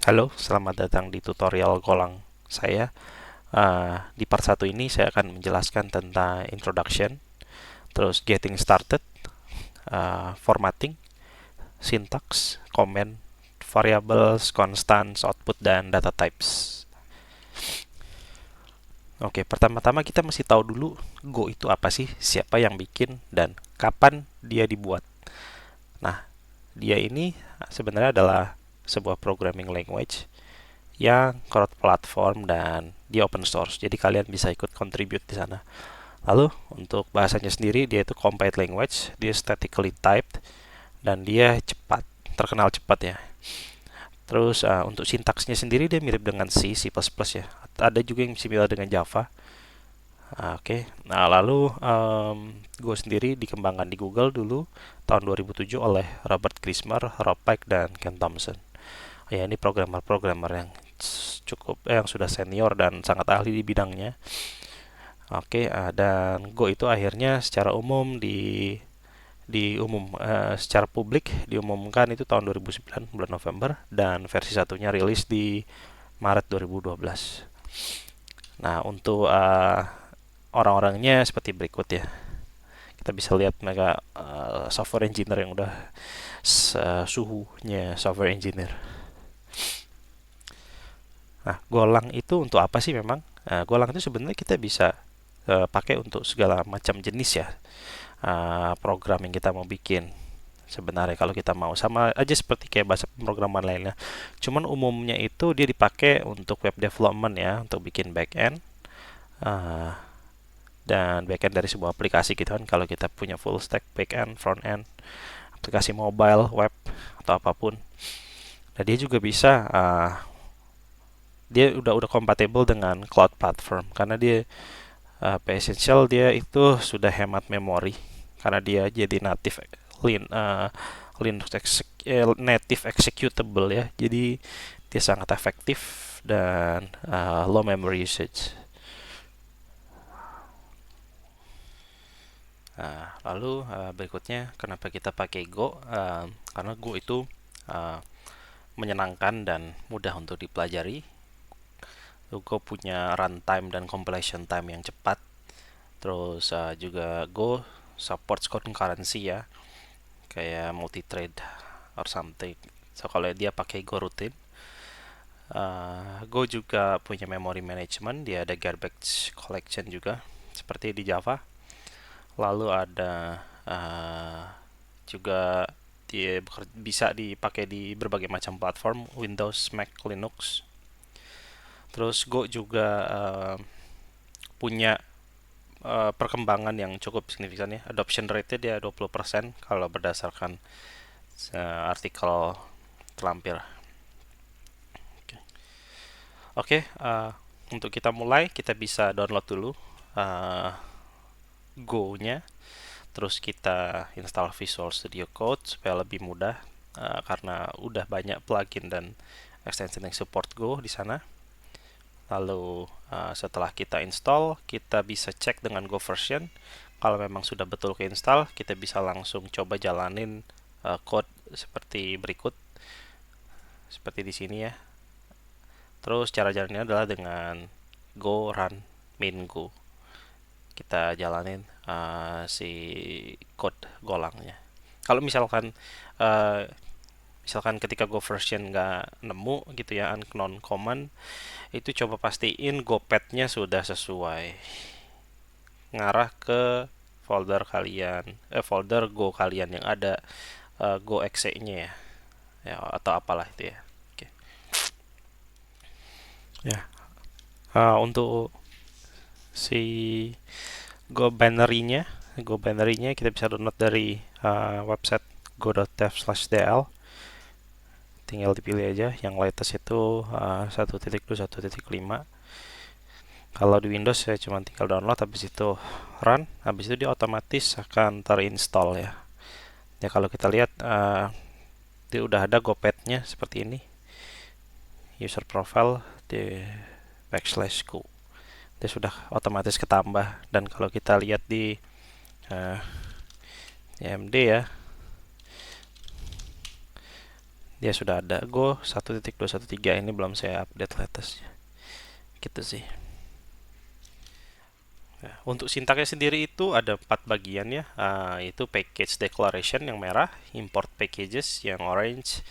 Halo, selamat datang di tutorial Golang saya. Di part satu ini saya akan menjelaskan tentang introduction, terus getting started, formatting, syntax, comment, variables, constants, output, dan data types. Oke, pertama-tama kita mesti tahu dulu Go itu apa sih, siapa yang bikin, dan kapan dia dibuat. Nah, dia ini sebenarnya adalah sebuah programming language yang cross platform dan dia open source. Jadi kalian bisa ikut contribute di sana. Lalu untuk bahasanya sendiri dia itu compiled language, dia statically typed dan dia cepat, terkenal cepat ya. Terus untuk sintaksnya sendiri dia mirip dengan C++ ya. Ada juga yang similar dengan Java. Oke. Nah, lalu gue sendiri dikembangkan di Google dulu tahun 2007 oleh Robert Krismer, Rob Peck dan Ken Thompson. Ya, ini programmer-programmer yang yang sudah senior dan sangat ahli di bidangnya. Oke, dan Go itu akhirnya secara umum secara publik diumumkan itu tahun 2009 bulan November dan versi satunya rilis di Maret 2012. Nah, untuk orang-orangnya seperti berikut ya. Kita bisa lihat mereka software engineer yang udah suhunya software engineer. Nah, Golang itu untuk apa sih memang? Golang itu sebenarnya kita bisa pakai untuk segala macam jenis ya program yang kita mau bikin. Sebenarnya kalau kita mau sama aja seperti kayak bahasa pemrograman lainnya. Cuman umumnya itu dia dipakai untuk web development ya, untuk bikin backend uh, dan backend dari sebuah aplikasi gitu kan. Kalau kita punya full stack backend, front end, aplikasi mobile, web atau apapun. Nah dia juga bisa dia udah kompatibel dengan cloud platform karena dia Essential dia itu sudah hemat memori karena dia jadi Linux native executable ya. Jadi dia sangat efektif dan low memory usage. Lalu berikutnya kenapa kita pakai Go? Karena Go itu uh, menyenangkan dan mudah untuk dipelajari. Go punya runtime dan compilation time yang cepat. Terus juga Go supports concurrency ya, kayak multi thread or something. So kalau dia pakai Go rutin, Go juga punya memory management, dia ada garbage collection juga seperti di Java. Lalu ada juga dia bisa dipakai di berbagai macam platform, Windows, Mac, Linux. Terus Go juga punya perkembangan yang cukup signifikan ya. Adoption rate-nya dia 20% kalau berdasarkan artikel terlampir. Oke, untuk kita mulai, kita bisa download dulu uh, Go-nya. Terus kita install Visual Studio Code supaya lebih mudah karena udah banyak plugin dan extension yang support Go di sana. Lalu setelah kita install, kita bisa cek dengan Go version. Kalau memang sudah betul keinstall, kita bisa langsung coba jalanin code seperti berikut, seperti di sini ya. Terus cara jalannya adalah dengan go run main go. Kita jalanin si code golangnya. Kalau uh, misalkan ketika go version nggak nemu gitu ya unknown command, itu coba pastiin go path-nya sudah sesuai, ngarah ke folder go kalian yang ada go exe-nya ya atau apalah itu ya. Oke. Ya. Untuk si Go binary-nya kita bisa download dari website go.dev/dl. Tinggal dipilih aja yang latest itu 1.2.1.5. Kalau di Windows saya cuma tinggal download, habis itu run, habis itu dia otomatis akan terinstall ya. Ya kalau kita lihat dia udah ada GoPad-nya seperti ini. User profile di /go. Dia sudah otomatis ketambah, dan kalau kita lihat di AMD ya, Dia sudah ada. Go 1.213 ini belum saya update latestnya. Gitu sih. Nah, untuk sintaknya sendiri itu ada 4 bagian ya. Itu package declaration yang merah, import packages yang orange,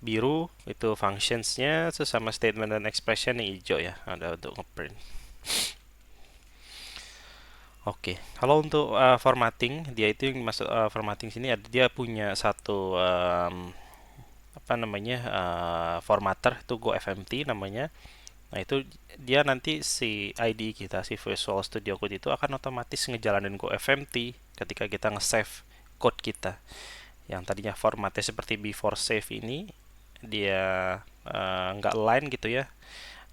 biru itu functionsnya, sesama statement dan expression yang hijau ya. Ada untuk ngeprint. Oke, kalau untuk formatting, dia itu yang masuk formatting sini ada dia punya satu apa namanya formatter itu GoFMT namanya. Nah itu dia nanti si IDE kita si Visual Studio Code itu akan otomatis ngejalanin GoFMT ketika kita nge-save code kita. Yang tadinya formatnya seperti before save ini dia nggak align gitu ya.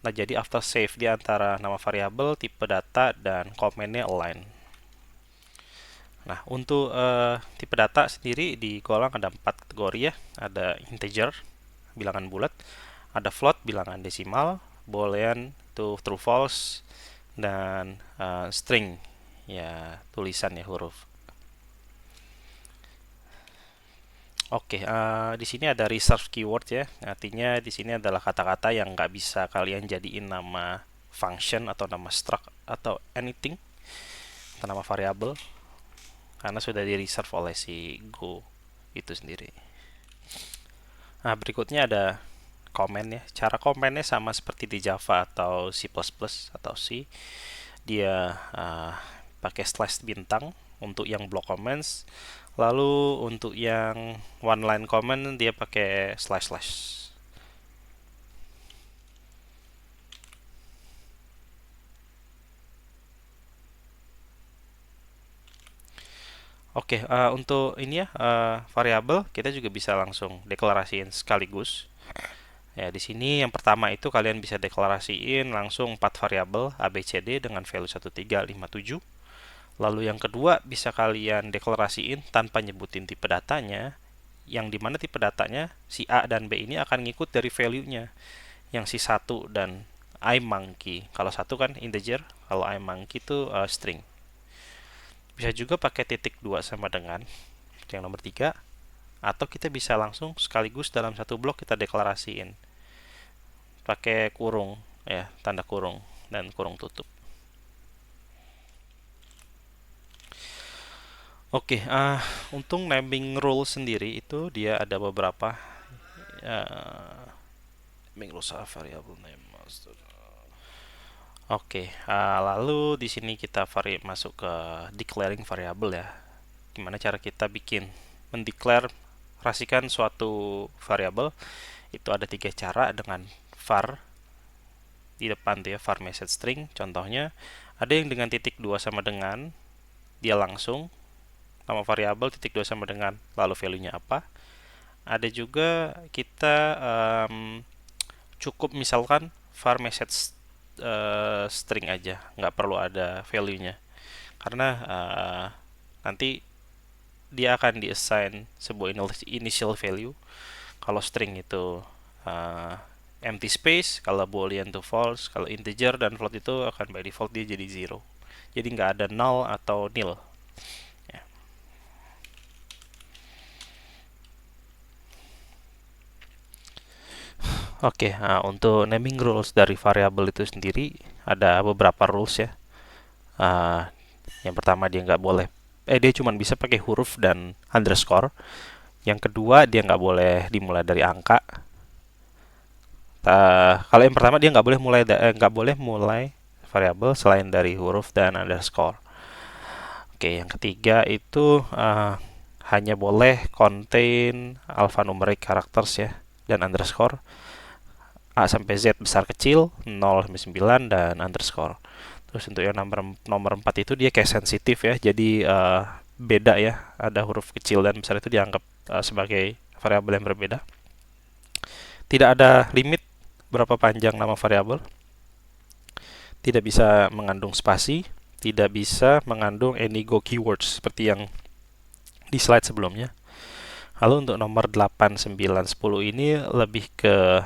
Nah jadi after save dia antara nama variabel, tipe data dan komennya align. Nah, untuk tipe data sendiri di Golang ada 4 kategori ya. Ada integer, bilangan bulat, ada float, bilangan desimal, boolean itu true false, dan string ya tulisan ya huruf. Oke, di sini ada reserved keyword ya. Artinya di sini adalah kata-kata yang nggak bisa kalian jadiin nama function atau nama struct atau anything atau nama variabel karena sudah di reserve oleh si Go itu sendiri. Nah, berikutnya ada komen ya. Cara komennya sama seperti di Java atau C++ atau C. Dia pakai slash bintang untuk yang block comments. Lalu untuk yang one line comment dia pakai slash slash. Oke, untuk ini ya variabel kita juga bisa langsung deklarasiin sekaligus. Ya, di sini yang pertama itu kalian bisa deklarasiin langsung 4 variabel ABCD dengan value 1357. Lalu yang kedua bisa kalian deklarasiin tanpa nyebutin tipe datanya, yang dimana tipe datanya si A dan B ini akan ngikut dari value-nya. Yang si 1 dan iMonkey. Kalau 1 kan integer, kalau iMonkey itu string. Bisa juga pakai titik 2 sama dengan yang nomor 3, atau kita bisa langsung sekaligus dalam satu blok kita deklarasiin pakai kurung ya, tanda kurung dan kurung tutup. Oke, untuk naming rule sendiri itu dia ada beberapa naming rules variable name master. Oke, lalu di sini kita masuk ke declaring variable ya. Gimana cara kita bikin mendeklarasikan suatu variabel? Itu ada 3 cara dengan var di depan tuh ya, var message string. Contohnya ada yang dengan titik 2 sama dengan dia langsung nama variabel titik 2 sama dengan lalu value-nya apa. Ada juga kita cukup misalkan var message string aja, nggak perlu ada value-nya karena nanti dia akan diassign sebuah initial value. Kalau string itu empty space, kalau boolean itu false, kalau integer dan float itu akan by default dia jadi 0. Jadi nggak ada null atau nil. Ya. Oke, untuk naming rules dari variabel itu sendiri ada beberapa rules ya. Yang pertama dia nggak boleh, dia cuma bisa pakai huruf dan underscore. Yang kedua dia nggak boleh dimulai dari angka. Kalau yang pertama dia nggak boleh mulai variabel selain dari huruf dan underscore. Oke, yang ketiga itu hanya boleh contain alphanumeric characters ya dan underscore. A sampai Z besar kecil, 0 sampai 9 dan underscore. Terus untuk yang nomor 4 itu dia kayak sensitif ya. Jadi beda ya. Ada huruf kecil dan besar itu dianggap sebagai variabel yang berbeda. Tidak ada limit berapa panjang nama variabel. Tidak bisa mengandung spasi, tidak bisa mengandung any go keywords seperti yang di slide sebelumnya. Lalu untuk nomor 8, 9, 10 ini lebih ke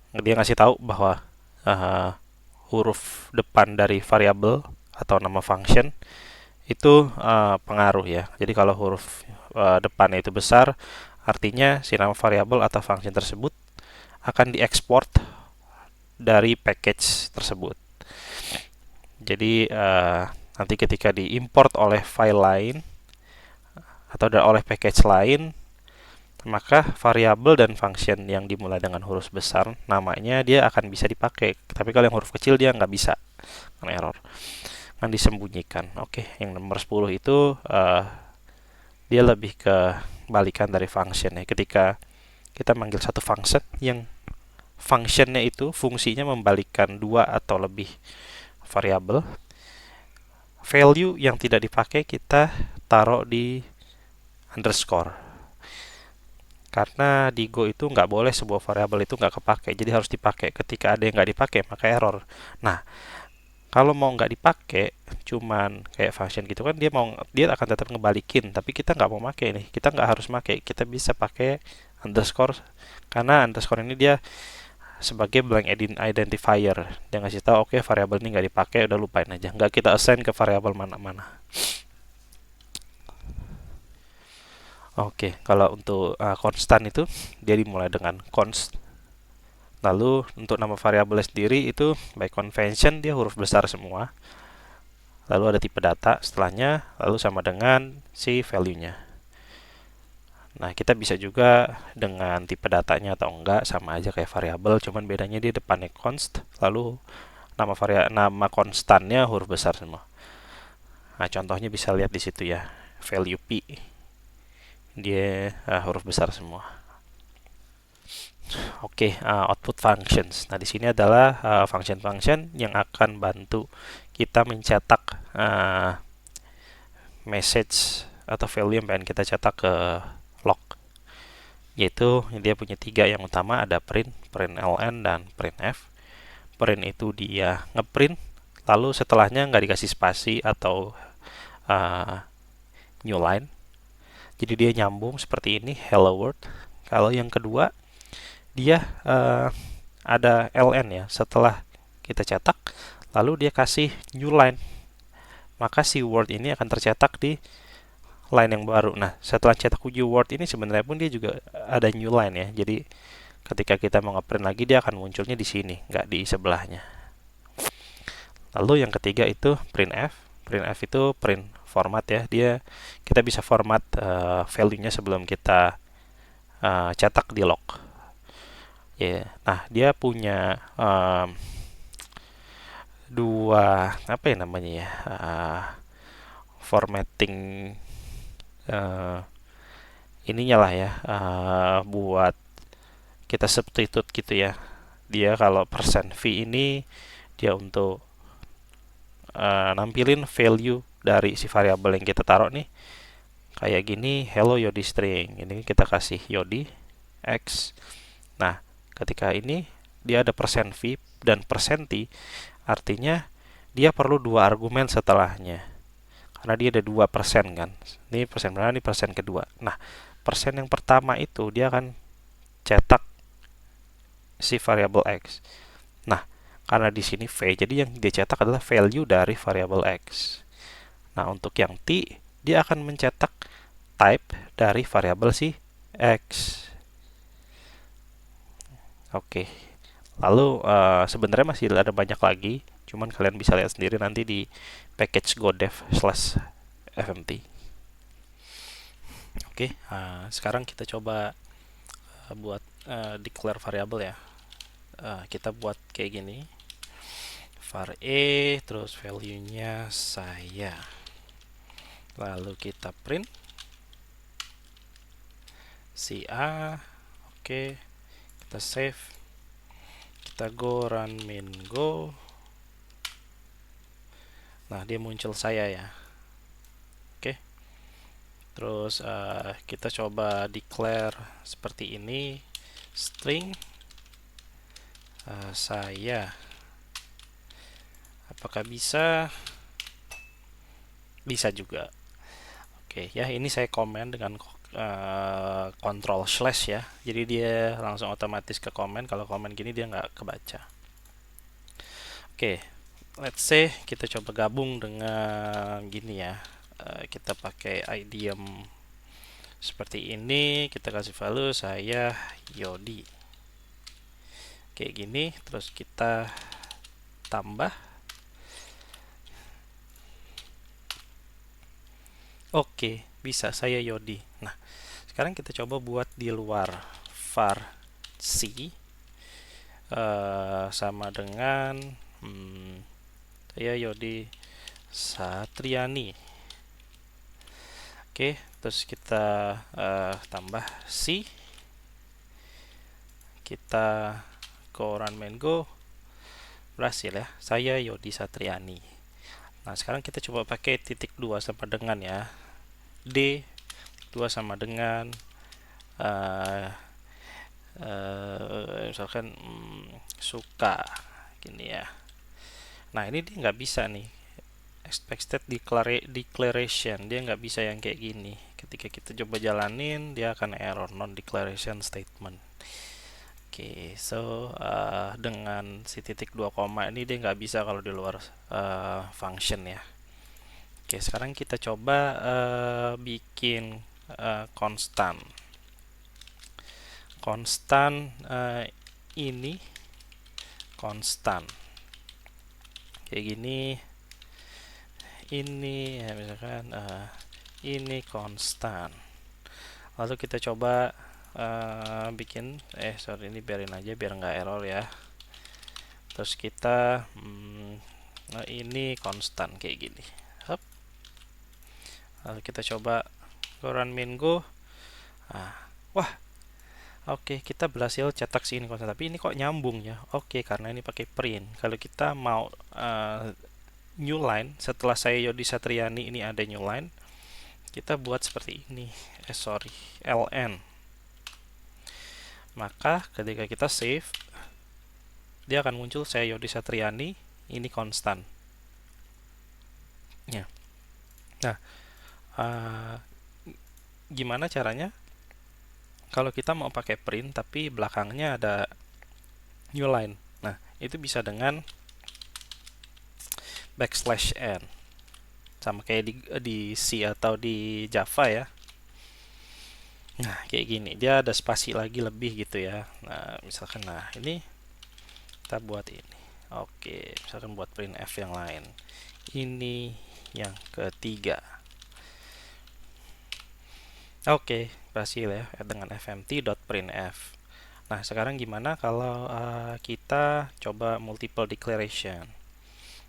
dia ngasih tahu bahwa huruf depan dari variabel atau nama function itu pengaruh ya. Jadi kalau huruf depannya itu besar Artinya si nama variabel atau function tersebut akan diekspor dari package tersebut. Jadi nanti ketika diimport oleh file lain atau oleh package lain, maka variabel dan function yang dimulai dengan huruf besar namanya dia akan bisa dipakai. Tapi kalau yang huruf kecil dia nggak bisa, kan error, kan disembunyikan. Oke, yang nomor 10 itu dia lebih ke balikan dari function ya. Ketika kita manggil satu function yang functionnya itu fungsinya membalikkan dua atau lebih variabel, value yang tidak dipakai kita taruh di underscore. Karena di Go itu nggak boleh sebuah variabel itu nggak kepake, jadi harus dipakai. Ketika ada yang nggak dipakai, maka error. Nah, kalau mau nggak dipakai, cuman kayak function gitu kan, dia akan tetap ngebalikin, tapi kita nggak mau pakai nih, kita nggak harus pakai, kita bisa pakai underscore, karena underscore ini dia sebagai blank identifier. Dia ngasih tahu oke, variabel ini nggak dipakai, udah lupain aja, nggak kita assign ke variabel mana-mana. Oke, kalau untuk konstan itu dia dimulai dengan const. Lalu untuk nama variabel sendiri itu by convention dia huruf besar semua. Lalu ada tipe data setelahnya, lalu sama dengan si value-nya. Nah, kita bisa juga dengan tipe datanya atau enggak, sama aja kayak variabel, cuman bedanya dia depannya const, lalu nama konstannya huruf besar semua. Nah, contohnya bisa lihat di situ ya, value p, dia huruf besar semua. Oke, output functions. Nah, di sini adalah function-function yang akan bantu kita mencetak message atau value yang pengen kita cetak ke log. Yaitu dia punya tiga yang utama, ada print, println, dan printf. Print itu dia ngeprint, lalu setelahnya nggak dikasih spasi atau new line. Jadi dia nyambung seperti ini, hello world. Kalau yang kedua, dia ada ln ya, setelah kita cetak, lalu dia kasih new line. Maka si word ini akan tercetak di line yang baru. Nah, setelah cetak new word ini sebenarnya pun dia juga ada new line ya. Jadi ketika kita mau ngeprint lagi, dia akan munculnya di sini, nggak di sebelahnya. Lalu yang ketiga itu printf. Printf itu print format ya. Kita bisa format value-nya sebelum kita cetak di log. Nah, dia punya dua apa ya namanya ya, formatting ininya lah ya, buat kita substitute gitu ya. Dia kalau %v ini dia untuk nampilin value dari si variabel yang kita taruh nih, kayak gini, hello Yodi string, ini kita kasih Yodi x. Nah, ketika ini dia ada %v dan %t, artinya dia perlu dua argumen setelahnya, karena dia ada 2% kan. Ini persen pertama, ini persen kedua. Nah, persen yang pertama itu dia akan cetak si variabel x. Nah, karena di sini v, jadi yang dia cetak adalah value dari variabel x. Nah, untuk yang t, dia akan mencetak type dari variabel si x. Oke. Lalu sebenarnya masih ada banyak lagi, cuman kalian bisa lihat sendiri nanti di package godev/fmt. Oke, sekarang kita coba buat declare variabel ya. Kita buat kayak gini, var e, terus value-nya saya. Lalu kita print si a. Oke, kita save, kita go run min go. Nah, dia muncul saya ya. Oke, terus kita coba declare seperti ini, string saya. Apakah bisa? Bisa juga. Oke ya, ini saya komen dengan control slash ya, jadi dia langsung otomatis ke komen. Kalau komen gini dia nggak kebaca. Oke, let's say kita coba gabung dengan gini ya, kita pakai idiom seperti ini. Kita kasih value saya Yodi kayak gini, terus kita tambah. Oke, bisa saya Yodi. Nah, sekarang kita coba buat di luar var C sama dengan saya Yodi Satriani. Oke, terus kita tambah C, kita go run main go, berhasil ya, saya Yodi Satriani. Nah, sekarang kita coba pakai titik 2 sama dengan ya, D 2 sama dengan misalkan suka gini ya. Nah, ini dia nggak bisa nih, expected declaration, dia nggak bisa yang kayak gini. Ketika kita coba jalanin, dia akan error non declaration statement. Oke, so dengan si titik 2 koma ini dia nggak bisa kalau di luar function ya. Oke, sekarang kita coba bikin konstan. Konstan ini konstan kayak gini. Ini ya, misalkan ini konstan. Lalu kita coba bikin sorry, ini biarin aja biar nggak error ya. Terus kita ini konstan kayak gini. Hup. Lalu kita coba go run main go. Wah, oke, kita berhasil cetak sini konstan, tapi ini kok nyambung ya. Oke, karena ini pakai print. Kalau kita mau new line, setelah saya Yodi Satriani ini ada new line, kita buat seperti ini. ln. Maka ketika kita save, dia akan muncul saya Yodi Satriani, ini konstan. Ya. Nah, gimana caranya? Kalau kita mau pakai print tapi belakangnya ada new line, nah itu bisa dengan \n, sama kayak di C atau di Java ya. Nah, kayak gini, dia ada spasi lagi lebih gitu ya. Nah, misalkan, nah ini kita buat ini. Oke, misalkan buat printf yang lain. Ini yang ketiga. Oke, berhasil ya dengan fmt.printf. Nah, sekarang gimana kalau kita coba multiple declaration?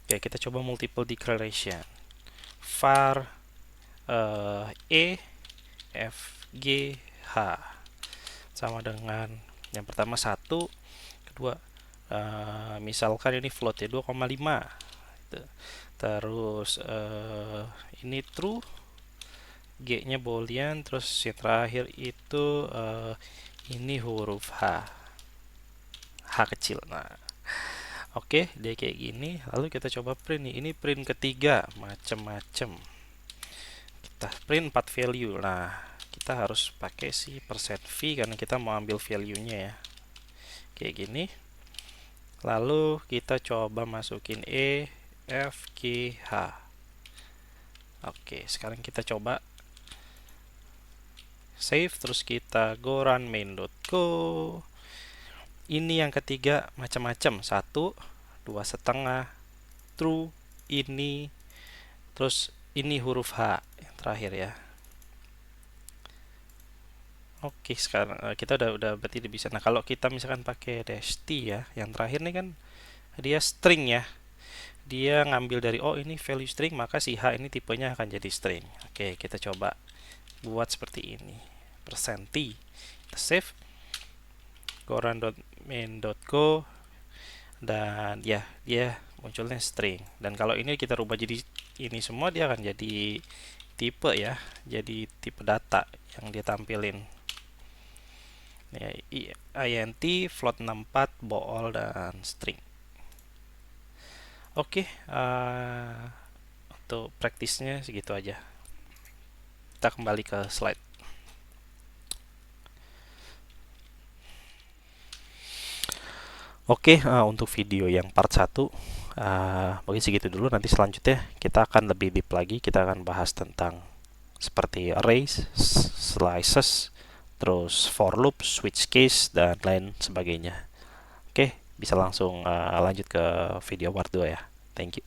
Oke, kita coba multiple declaration. var e f g h sama dengan yang pertama 1, kedua misalkan ini float ya 2,5, terus ini true, g nya boolean, terus yang terakhir itu ini huruf h kecil. Nah, oke, dia kayak gini. Lalu kita coba print nih, ini print ketiga, macem-macem. Kita print 4 value. Nah, kita harus pakai si %v karena kita mau ambil value-nya ya. Kayak gini. Lalu kita coba masukin e, f, g, h. Oke, sekarang kita coba save, terus kita go run main.go. Ini yang ketiga macam-macam, 1, 2,5, true, ini, terus ini huruf h yang terakhir ya. Oke, sekarang kita udah berarti bisa. Nah, kalau kita misalkan pakai dash t ya, yang terakhir nih kan dia string ya. Dia ngambil dari ini value string, maka si h ini tipenya akan jadi string. Oke, kita coba buat seperti ini. %t. Kita save. Go run.main.go, dan ya dia munculnya string. Dan kalau ini kita rubah jadi ini semua, dia akan jadi tipe ya, jadi tipe data yang dia tampilin ya, int, float 64, bool, dan string. Oke, untuk praktisnya segitu aja. Kita kembali ke slide. Oke, untuk video yang part 1 mungkin segitu dulu. Nanti selanjutnya kita akan lebih deep lagi. Kita akan bahas tentang seperti arrays, slices, terus for loop, switch case, dan lain sebagainya. Oke, bisa langsung lanjut ke video part 2 ya. Thank you.